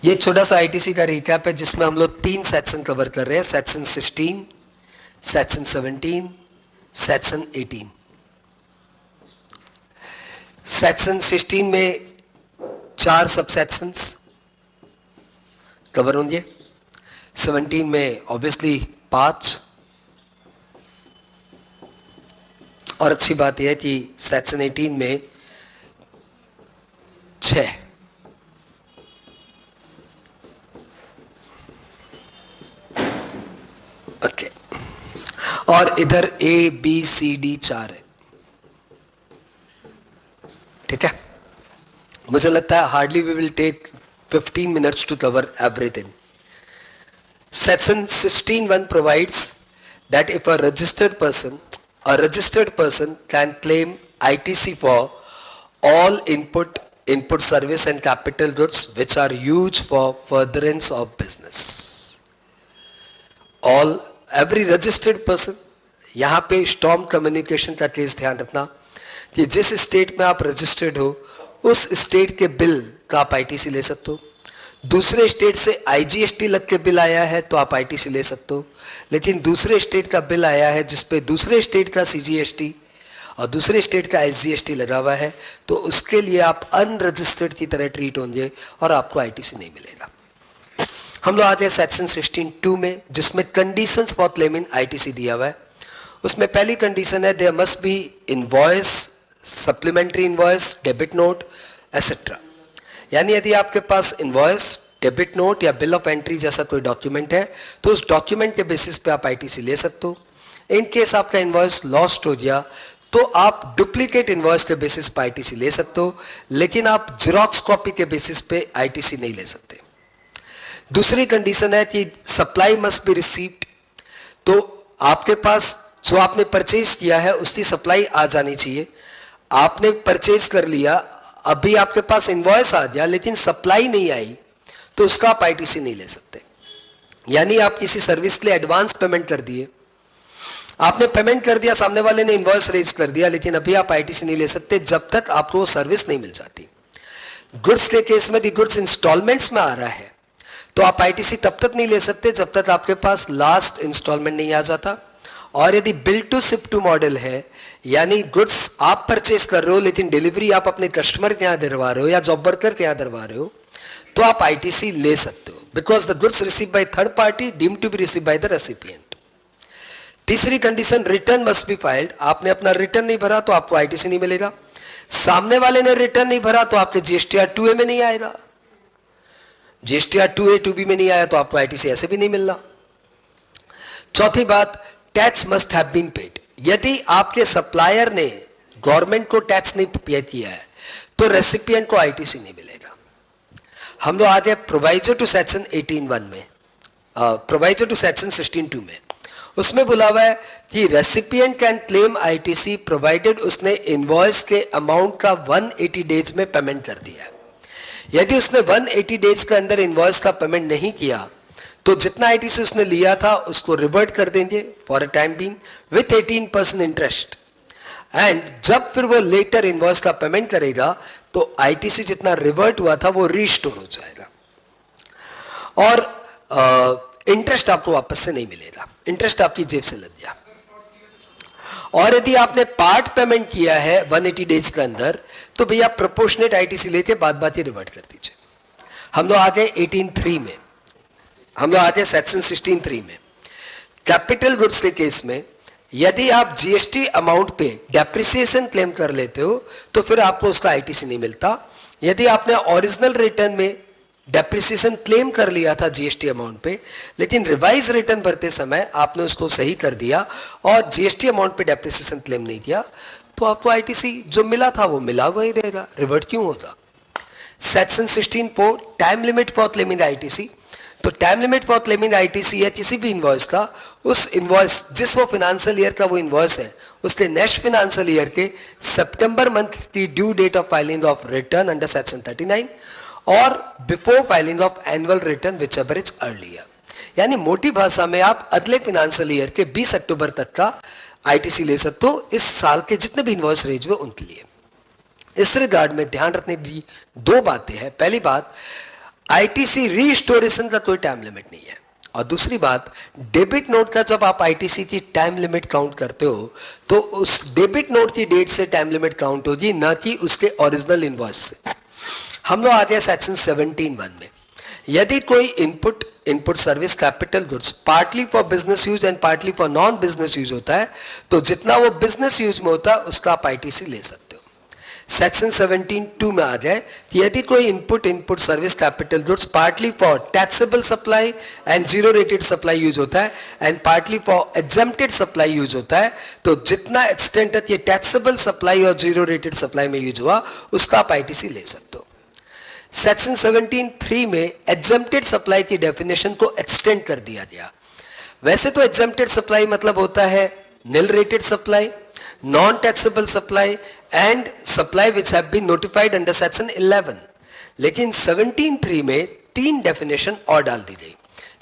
ये छोटा सा आईटीसी का रिकैप है जिसमें हम लोग 3 सेक्शन कवर कर रहे हैं, सेक्शन 16, सेक्शन 17, सेक्शन 18। सेक्शन 16 में 4 सब सेक्शंस कवर होंगे, 17 में ऑब्वियसली 5, और अच्छी बात यह है कि सेक्शन 18 में 6। ओके, और इधर ए बी सी डी 4 है। ठीक है, मुझे लगता है hardly we will take 15 minutes to cover everything. Section 16(1) provides that if a registered person can claim ITC for all input service and capital goods which are used for furtherance of business. Every registered person, यहाँ पे storm communication का case ध्यान रखना कि जिस state में आप registered हो उस स्टेट के बिल का आप आईटीसी ले सकते हो। दूसरे स्टेट से आईजीएसटी लग के बिल आया है तो आप आईटीसी ले सकते हो, लेकिन दूसरे स्टेट का बिल आया है जिसपे दूसरे स्टेट का सीजीएसटी और दूसरे स्टेट का एसजीएसटी लगा हुआ है तो उसके लिए आप अनरजिस्टर्ड की तरह ट्रीट होंगे और आपको आईटीसी नहीं मिलेगा। हम लोग आते हैं सेक्शन 16(2) में, जिसमें कंडीशंस फॉर क्लेमिंग आईटीसी दिया हुआ है। उसमें पहली कंडीशन है there must be invoice, supplementary invoice, debit note etcetera. यानी यदि आपके पास इनवॉइस, डेबिट नोट या बिल ऑफ एंट्री जैसा कोई डॉक्यूमेंट है तो उस डॉक्यूमेंट के बेसिस पे आप आईटीसी ले सकते हो। इन केस आपका इनवॉइस लॉस्ट हो गया तो आप डुप्लीकेट इनवॉइस के बेसिस पे आईटीसी ले सकते हो, लेकिन आप जेरॉक्स कॉपी के बेसिस पे आईटीसी नहीं ले सकते। दूसरी कंडीशन है कि सप्लाई मस्ट बी रिसीव्ड, तो आपके पास जो आपने परचेज किया है उसकी सप्लाई आ जानी चाहिए। आपने परचेज कर लिया, अभी आपके पास इनवॉइस आ गया लेकिन सप्लाई नहीं आई तो उसका आप आईटीसी नहीं ले सकते। यानी आप किसी सर्विस के लिए एडवांस पेमेंट कर दिए, आपने पेमेंट कर दिया, सामने वाले ने इनवॉइस रेज कर दिया, लेकिन अभी आप आईटीसी नहीं ले सकते जब तक आपको वो सर्विस नहीं मिल जाती। गुड्स के केस में गुड्स इंस्टॉलमेंट्स में आ रहा है तो आप आईटीसी तब तक नहीं ले सकते जब तक आपके पास लास्ट इंस्टॉलमेंट नहीं आ जाता। और यदि bill to ship to model है, यानी गुड्स आप परचेज कर रहे हो लेकिन डिलीवरी आप अपने कस्टमर के यहाँ दिलवा रहे हो या जॉब वर्कर के यहाँ दिलवा रहे हो, तो आप आईटीसी ले सकते हो, because the goods receive by third party deemed to be receive by the recipient. तीसरी condition, return must be filed. आपने अपना रिटर्न नहीं भरा तो आपको आईटीसी नहीं मिलेगा। सामने वाले ने रिटर्न नहीं भरा तो आपके जीएसटीआर 2A में नहीं आएगा, जीएसटीआर 2A 2B में नहीं आया तो आपको आईटीसी ऐसे भी नहीं मिलना। चौथी बात, tax must have been paid. यदि आपके सप्लायर ने गवर्नमेंट को टैक्स नहीं पे किया है तो रेसिपिएंट को आईटीसी नहीं मिलेगा। हम लोग आते हैं प्रोवाइजर टू सेक्शन 18(1) में, प्रोवाइजर टू सेक्शन 16(2) में। उसमें बोला हुआ है कि recipient can claim ITC provided उसने इनवॉइस के अमाउंट का 180 डेज में पेमेंट कर दिया है। यदि उसने 180 डेज के अंदर इनवॉइस का पेमेंट नहीं किया तो जितना आईटीसी उसने लिया था उसको रिवर्ट कर देंगे for a time being with 18% interest. And जब फिर वो लेटर इनवॉइस का पेमेंट करेगा तो आईटीसी जितना रिवर्ट हुआ था वो रीस्टोर हो जाएगा और इंटरेस्ट आपको वापस से नहीं मिलेगा, इंटरेस्ट आपकी जेब से लग गया। और यदि आपने पार्ट पेमेंट किया है 180 डेज के अंदर तो भैया प्रोपोर्शनेट आईटीसी लेके बाद ही रिवर्ट कर दीजिए। हम लोग आते हैं 18(3) में, हम लोग आते हैं सेक्शन 16(3) में। कैपिटल गुड्स के केस में यदि आप जीएसटी अमाउंट पे डेप्रिसिएशन क्लेम कर लेते हो तो फिर आपको उसका आईटीसी नहीं मिलता। यदि आपने ओरिजिनल रिटर्न में डेप्रिसिएशन क्लेम कर लिया था जीएसटी अमाउंट पे, लेकिन रिवाइज रिटर्न भरते समय आपने उसको सही कर दिया और जीएसटी अमाउंट पे डेप्रिसिएशन क्लेम नहीं किया तो आपको आईटीसी जो मिला था वो मिला हुआ ही रहेगा, रिवर्ट क्यों होगा। Section 16(4) time limit for claiming ITC. तो time limit for claiming ITC है किसी भी इनवॉइस का, उस इनवॉइस जिस वो फाइनेंशियल ईयर का वो इनवॉइस है उसके नेक्स्ट फाइनेंशियल ईयर के सितंबर मंथ की due date of filing of return under section 39 और before filing of annual return whichever is earlier. यानी मोटी भाषा में आप अगले फाइनेंशियल ईयर के 20 अक्टूबर तक का आईटीसी ले सकते हो इस साल के जितने भी इनवॉइस रेज हुए उनके लिए। इस रिगार्ड में ध्यान रखने की 2 बातें हैं। पहली बात, आईटीसी रीस्टोरेशन का कोई टाइम लिमिट नहीं है। और दूसरी बात, डेबिट नोट का जब आप आईटीसी की टाइम लिमिट काउंट करते हो तो उस डेबिट नोट की डेट से टाइम लिमिट काउंट होगी, ना कि उसके ओरिजिनल इनवॉइस से। हम लोग आते हैं सेक्शन 17(1) में। यदि कोई input service capital goods partly for business use and partly for non business use होता है, तो जितना वो बिजनेस यूज में होता है उसका आप आईटीसी ले सकते हो। सेक्शन 17(2) में आ जाए कि यदि कोई input service capital goods partly for taxable supply and zero rated supply use होता है and partly for exempted supply use होता है, तो जितना एक्सटेंट तक ये टैक्सेबल सप्लाई और जीरो रेटेड सप्लाई में यूज हुआ उसका आप आईटीसी ले सकते हो। सेक्शन 17(3) में एग्जेम्प्टेड सप्लाई की डेफिनेशन को एक्सटेंड कर दिया गया। वैसे तो एग्जेम्प्टेड सप्लाई मतलब होता है nil rated supply, non taxable supply and supply which have been notified under section 11, लेकिन 17(3) में 3 डेफिनेशन और डाल दी गई,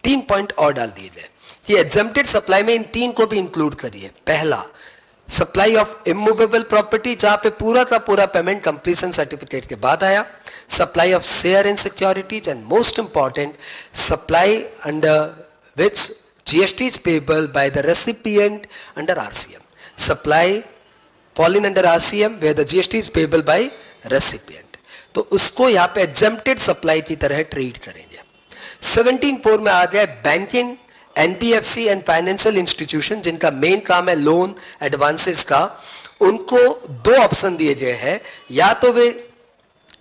3 पॉइंट और डाल दिए गए कि एग्जेम्प्टेड सप्लाई में इन 3 को भी इंक्लूड करिए। पहला, सप्लाई ऑफ इमूवेबल प्रॉपर्टी, जहां पे पूरा का पूरा पेमेंट कंप्लीशन सर्टिफिकेट के बाद आया। Supply of share and securities, and most important supply under which GST is payable by the recipient under RCM. Supply falling under RCM where the GST is payable by recipient, तो उसको यहाँ पे exempted supply की तरह treat करेंगे। 17(4) में आ गया banking, NBFC and financial institution जिनका मेन काम है लोन एडवांसेस का, उनको 2 ऑप्शन दिए गए हैं, या तो वे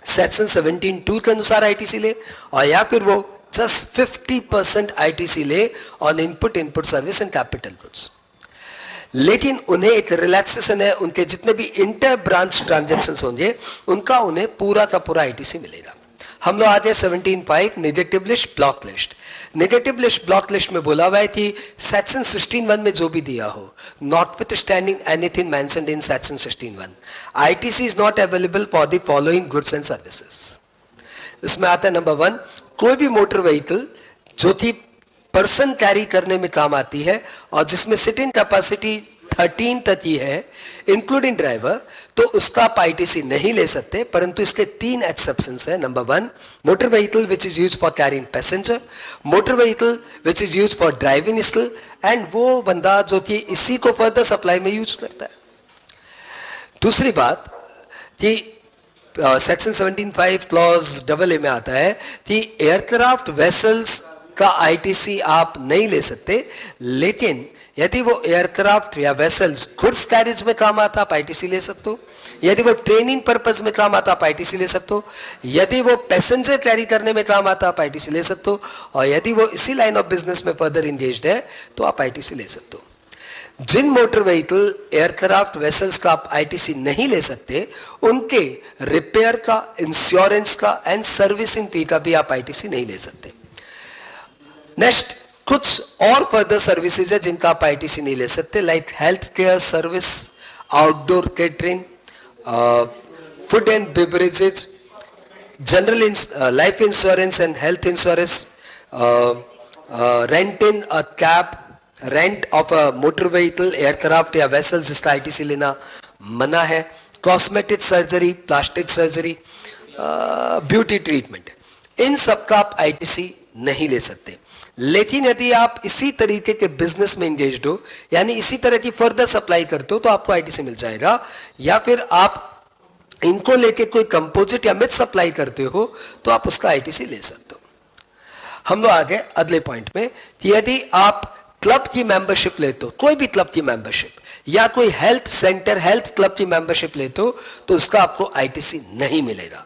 सेक्शन 17(2) के अनुसार आईटीसी ले और या फिर वो जस्ट 50% आईटीसी ले on input service and capital goods. लेकिन उन्हें एक रिलैक्सेशन है, उनके जितने भी इंटर ब्रांच ट्रांजैक्शंस होंगे उनका उन्हें पूरा का पूरा आईटीसी मिलेगा। हम लोग आते हैं 17(5) negative list block list. Negative list block list में बोला हुआ है कि सेक्शन 16(1) में जो भी दिया हो, notwithstanding anything mentioned in section 16(1), ITC is not available for the following goods and services. इसमें आता है नंबर 1, कोई भी मोटर व्हीकल जो कि पर्सन कैरी करने में काम आती है और जिसमें सिटिंग कैपेसिटी 13 तक ही है इंक्लूडिंग ड्राइवर, तो उसका आप आईटीसी नहीं ले सकते, परंतु इसके 3 एक्सेप्शंस है। Number 1, motor vehicle which is use for carrying passenger, motor vehicle which is use for driving skill, and वो बंदा जो कि इसी को फर्दर सप्लाई में यूज करता है। दूसरी बात कि सेक्शन 17(5) क्लॉज AA में आता है कि एयरक्राफ्ट वेसल्स का आईटीसी आप नहीं ले सकते, लेकिन यदि वो एयरक्राफ्ट या वेसल्स गुड्स कैरेज में काम आता आप आईटीसी ले सकते हो, यदि वो ट्रेनिंग पर्पस में काम आता आप आईटीसी ले सकते हो, यदि वो पैसेंजर कैरी करने में काम आता आप आईटीसी ले सकते हो, और यदि वो इसी लाइन ऑफ बिजनेस में फर्दर इंगेज्ड है तो आप आईटीसी ले सकते हो। जिन मोटर व्हीकल एयरक्राफ्ट वेसल्स का आप आईटीसी नहीं ले सकते, उनके रिपेयर का, इंश्योरेंस का एंड सर्विसिंग फी का भी आप आईटीसी नहीं ले सकते। नेक्स्ट, कुछ और फर्दर सर्विसेज है जिनका आप आईटीसी नहीं ले सकते, like health care service, outdoor catering, food and beverages, general life insurance and health insurance, rent in a cab, rent of a motor vehicle, aircraft या वेसल्स जिसका आईटीसी लेना मना है, cosmetic surgery, plastic surgery, beauty treatment, इन सब का आप ITC नहीं ले सकते। लेकिन यदि आप इसी तरीके के बिजनेस में एंगेज्ड हो, यानी इसी तरह की फर्दर सप्लाई करते हो, तो आपको आईटीसी मिल जाएगा, या फिर आप इनको लेके कोई कंपोजिट या मिक्स सप्लाई करते हो तो आप उसका आईटीसी ले सकते हो। हम लोग आगे अगले पॉइंट में कि यदि आप क्लब की मेंबरशिप लेते हो, कोई भी क्लब की मेंबरशिप या कोई हेल्थ सेंटर, हेल्थ क्लब की मेंबरशिप लेते हो, तो उसका आपको आईटीसी नहीं मिलेगा।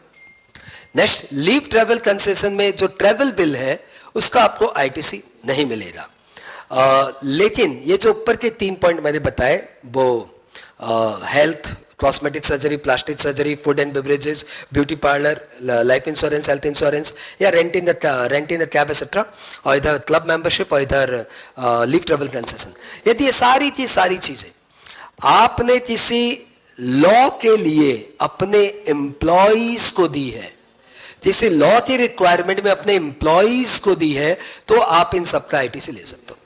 नेक्स्ट, लीव ट्रेवल कंसेशन में जो ट्रेवल बिल है उसका आपको आईटीसी नहीं मिलेगा। लेकिन ये जो ऊपर के 3 पॉइंट मैंने बताए, वो health, cosmetic surgery, plastic surgery, food and beverages, beauty parlour, life insurance, health insurance या rent in the cab etcetera, और इधर क्लब मेंबरशिप और इधर लीव ट्रेवल कंसेशन, यदि ये सारी चीजें आपने किसी लॉ के लिए अपने एम्प्लॉइज को दी है, किसी लॉ की रिक्वायरमेंट में अपने एम्प्लॉइज को दी है, तो आप इन सबका आईटीसी ले सकते हो।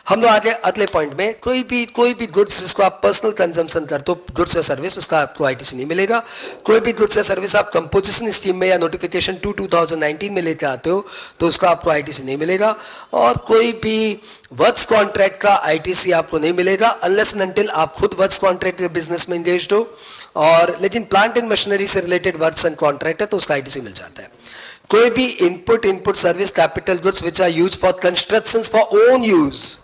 हम लोग आगे अगले पॉइंट में, कोई भी गुड्स जिसको आप पर्सनल कंजम्पशन करते हो, गुड्स या सर्विस, उसका आपको आईटीसी नहीं मिलेगा। कोई भी गुड्स या सर्विस आप कंपोजिशन स्कीम में या नोटिफिकेशन 2019 में लेके आते हो तो उसका आपको आईटीसी नहीं मिलेगा। और कोई भी वर्क्स कॉन्ट्रैक्ट का आईटीसी आपको नहीं मिलेगा अनलेस एंड अनटिल आप खुद वर्क्स कॉन्ट्रैक्ट के बिजनेस में एंगेज्ड हो। और लेकिन प्लांट एंड मशीनरी से रिलेटेड वर्क्स एंड कॉन्ट्रैक्ट है तो उसका आईटीसी मिल जाता है। कोई भी input service capital goods which are use for construction for own use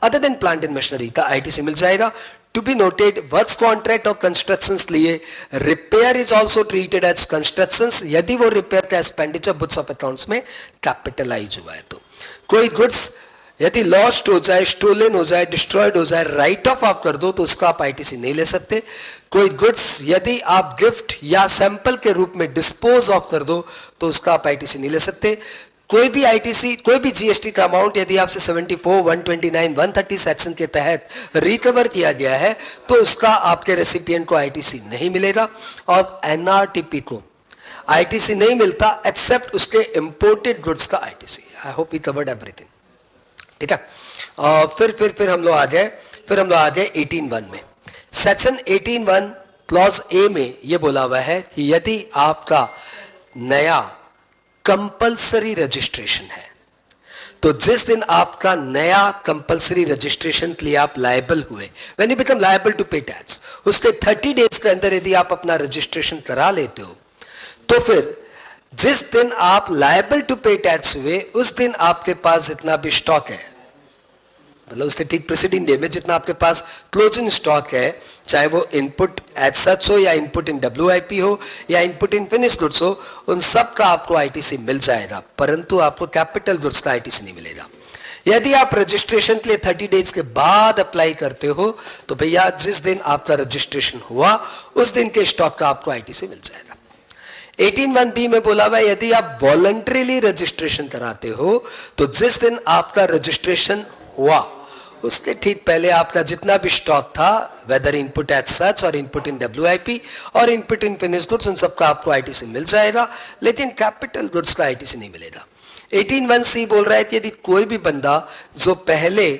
other than plant and machinery का आईटीसी मिल जाएगा। To be noted, works contract और कंस्ट्रक्शन लिए repair is also treated as construction यदि वो रिपेयर का expenditure books of accounts में capitalise हुआ है तो। कोई गुड्स यदि लॉस्ट हो जाए, स्टोलन हो जाए, डिस्ट्रॉयड हो जाए, राइट ऑफ आप कर दो तो उसका आप आईटीसी नहीं ले सकते। कोई गुड्स यदि आप गिफ्ट या सैंपल के रूप में डिस्पोज ऑफ कर दो तो उसका आप आईटीसी नहीं ले सकते। कोई भी आईटीसी, कोई भी जीएसटी का अमाउंट यदि आपसे 74, 129, 130 सेक्शन के तहत रिकवर किया गया है तो उसका आपके रेसिपिएंट को आईटीसी नहीं मिलेगा। और एनआरटीपी को आईटीसी नहीं मिलता एक्सेप्ट उसके इंपोर्टेड गुड्स का ITC. I hope we covered everything, ठीक है। और फिर हम लोग आ गए 18(1) में। सेक्शन 18(1) क्लॉज ए में यह बोला हुआ है कि यदि आपका नया कंपल्सरी रजिस्ट्रेशन है तो जिस दिन आपका नया कंपल्सरी रजिस्ट्रेशन के लिए आप लायबल हुए, when you become liable to pay tax, उसके 30 डेज के अंदर यदि आप अपना रजिस्ट्रेशन करा लेते हो तो फिर जिस दिन आप लायबल टू पे टैक्स हुए उस दिन आपके पास जितना भी स्टॉक है, मतलब उसके ठीक प्रीसीडिंग डे में जितना आपके पास क्लोजिंग स्टॉक है, चाहे वो इनपुट एज सच हो या इनपुट इन डब्ल्यूआईपी हो या इनपुट इन फिनिश गुड्स हो, उन सब का आपको आईटीसी मिल जाएगा, परंतु आपको कैपिटल गुड्स का आईटीसी नहीं मिलेगा। यदि आप रजिस्ट्रेशन के लिए 30 डेज के बाद अप्लाई करते हो तो भैया जिस दिन आपका रजिस्ट्रेशन हुआ उस दिन के स्टॉक का आपको आईटीसी मिल जाएगा। 18(1) में बोला हुआ यदि आप वॉलंटरीली रजिस्ट्रेशन कराते हो तो जिस दिन आपका रजिस्ट्रेशन हुआ उसके ठीक पहले आपका जितना भी स्टॉक था, वेदर इनपुट एज सच और इनपुट इन डब्ल्यूआईपी और इनपुट इन फिनिश गुड्स, उन सबका आपको आईटीसी मिल जाएगा, लेकिन कैपिटल गुड्स का आईटीसी नहीं मिलेगा। 18(1) बोल रहा है कि यदि कोई भी बंदा जो पहले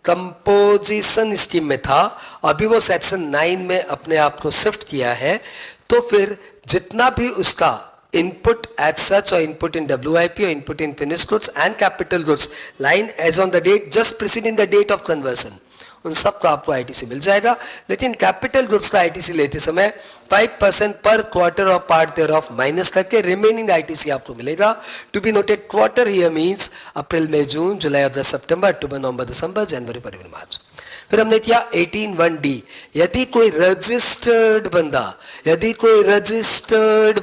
कंपोजिशन स्कीम में था अभी वो सेक्शन 9 में अपने आप को शिफ्ट किया है तो फिर जितना भी उसका इनपुट एज सच और इनपुट इन डब्ल्यूआईपी और input in finish goods and capital goods lying as on the date just preceding the date of conversion, उन सब का आपको आईटीसी मिल जाएगा। लेकिन कैपिटल गुड्स का आईटीसी लेते समय 5% पर क्वार्टर और पार्ट देयर ऑफ माइनस करके रिमेनिंग आईटीसी आपको मिलेगा। To be noted, quarter here means April, May, June, July, August, September, October, November, December, January, February, March. फिर हमने किया 18(1)(d), यदि कोई रजिस्टर्ड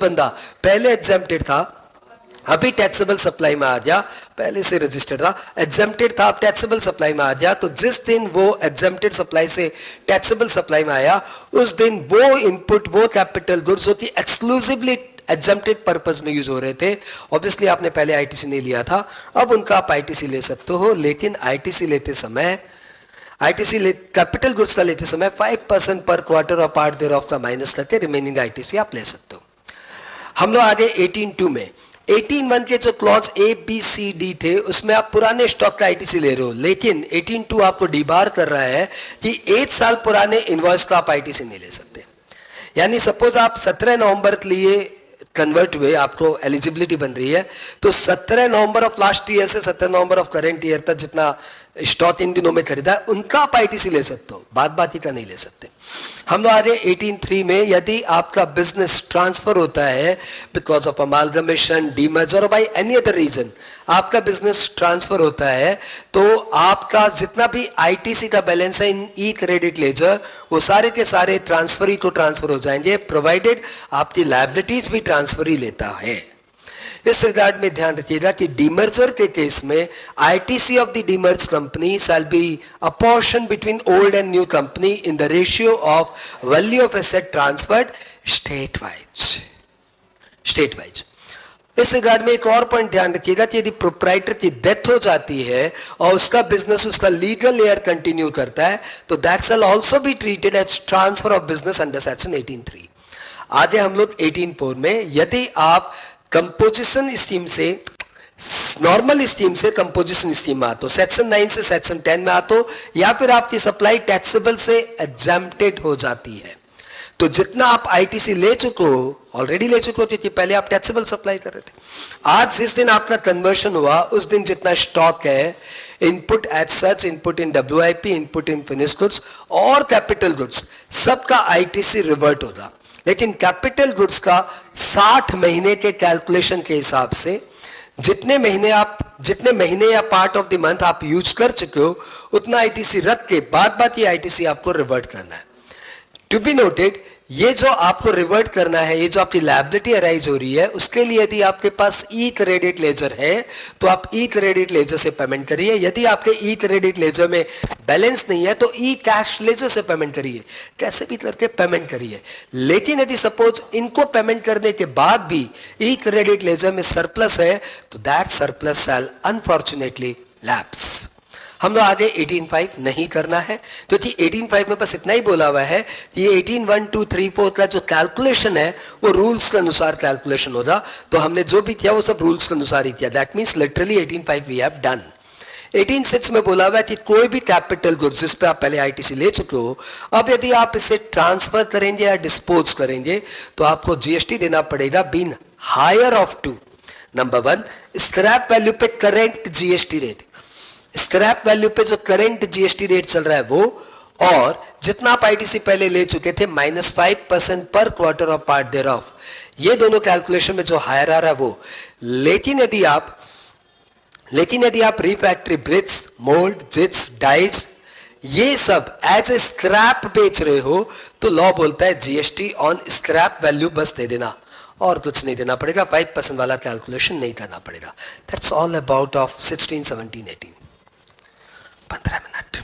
बंदा पहले एग्जेम्प्टेड था, अभी टैक्सेबल सप्लाई में आ गया, पहले से रजिस्टर्ड था, एग्जेम्प्टेड था, अब टैक्सेबल सप्लाई में आ गया, तो जिस दिन वो एग्जेम्प्टेड सप्लाई से टैक्सेबल सप्लाई में आया उस दिन वो इनपुट, वो कैपिटल गुड्स होती एक्सक्लूसिवली एग्जेम्प्टेड पर्पस में यूज हो रहे थे। ऑब्वियसली आपने पहले आईटीसी नहीं लिया था, अब उनका आप आईटीसी ले सकते हो, लेकिन आईटीसी लेते समय कैपिटल गुड्स का लेते समय 5% पर क्वार्टर और पार्ट देयर ऑफ का माइनस करके रिमेनिंग आईटीसी आप ले सकते हो। हम लोग आगे 18(2) में। 18(1) के जो clause A B C D थे उसमें आप पुराने स्टॉक का आईटीसी ले रहे हो, लेकिन 18(2) आपको डीबार कर रहा है कि 1 साल पुराने इनवॉइस का आप आईटीसी नहीं ले सकते। यानी सपोज आप 17 नवंबर के लिए कन्वर्ट हुए, आपको एलिजिबिलिटी बन रही है, तो 17 नवंबर ऑफ लास्ट ईयर से 17 नवंबर ऑफ करेंट ईयर तक जितना स्टॉक इन दिनों में खरीदा है उनका आप आईटीसी ले सकते हो, बाद बाकी का नहीं ले सकते। हम लोग आ रहे 18(3) में। यदि आपका बिजनेस ट्रांसफर होता है because of amalgamation, demerger, by any other reason आपका बिजनेस ट्रांसफर होता है तो आपका जितना भी आईटीसी का बैलेंस है इन ई क्रेडिट लेजर वो सारे के सारे ट्रांसफरी को ट्रांसफर हो जाएंगे, प्रोवाइडेड आपकी लायबिलिटीज भी ट्रांसफर ही लेता है। इस रिगार्ड में ध्यान रखिएगा कि डीमर्जर के केस में ITC of the demerge company shall be apportion between old and new company in the ratio of value of asset transferred state wise. इस रिगार्ड में एक और पॉइंट ध्यान रखिएगा कि यदि प्रोप्राइटर की डेथ हो जाती है और उसका बिजनेस उसका लीगल एयर कंटिन्यू करता है तो that shall also be treated as transfer of business under section 18(3). आगे हम लोग 18(4) में। यदि आप कंपोजिशन स्कीम से नॉर्मल स्कीम से कंपोजिशन स्कीम में आते हो, सेक्शन 9 से सेक्शन 10 में आते हो, या फिर आपकी सप्लाई टैक्सेबल से एग्जम्प्टेड हो जाती है। तो जितना आप आईटीसी ले चुके हो, ऑलरेडी ले चुके हो, क्योंकि पहले आप टैक्सेबल सप्लाई कर रहे थे। आज जिस दिन आपका कन्वर्शन हुआ उस दिन जितना स्टॉक है, input as such, input in WIP, input in finished goods और कैपिटल गुड्स, सबका आईटीसी रिवर्ट होगा। लेकिन कैपिटल गुड्स का 60 महीने के कैलकुलेशन के हिसाब से जितने महीने या पार्ट ऑफ द मंथ आप यूज कर चुके हो, उतना आईटीसी रख के बाद ये आईटीसी आपको रिवर्ट करना है। टू बी नोटेड, ये जो आपको रिवर्ट करना है, ये जो आपकी लायबिलिटी अराइज हो रही है, उसके लिए यदि आपके पास ई क्रेडिट लेजर है तो आप ई क्रेडिट लेजर से पेमेंट करिए। यदि आपके ई क्रेडिट लेजर में बैलेंस नहीं है तो ई कैश लेजर से पेमेंट करिए, कैसे भी करके पेमेंट करिए। लेकिन यदि सपोज इनको पेमेंट करने के बाद भी ई क्रेडिट लेजर में सरप्लस है तो that surplus shall unfortunately lapse. हम लोग आगे 18.5 नहीं करना है, क्योंकि 18.5 में बस इतना ही बोला हुआ है कि ये 18.1, 2, 3, 4 का जो कैलकुलेशन है वो रूल्स के अनुसार कैलकुलेशन होगा। तो हमने जो भी किया वो सब रूल्स के अनुसार ही किया। That means literally 18.5 we have done. 18.6 में बोला हुआ है कि कोई भी कैपिटल गुड्स जिस पे आप पहले आईटीसी ले चुके हो, अब यदि आप इसे ट्रांसफर करेंगे या डिस्पोज करेंगे तो आपको जीएसटी देना पड़ेगा been higher of 2। Number 1, scrap value पे current GST rate, scrap value पे जो करंट जीएसटी रेट चल रहा है वो, और जितना आप आईटीसी पहले ले चुके थे -5% पर quarter of part thereof, ये दोनों कैलकुलेशन में जो हायर आ रहा है वो। लेकिन यदि आप रिफैक्टरी ब्रिक्स, मोल्ड, जिट्स, डाइज ये सब एज ए स्क्रैप बेच रहे हो तो लॉ बोलता है जीएसटी ऑन स्क्रैप वैल्यू बस दे देना और कुछ नहीं देना पड़ेगा, 5% वाला कैलकुलेशन नहीं करना पड़ेगा। That's all about of 16, 17, 18। 15 minute.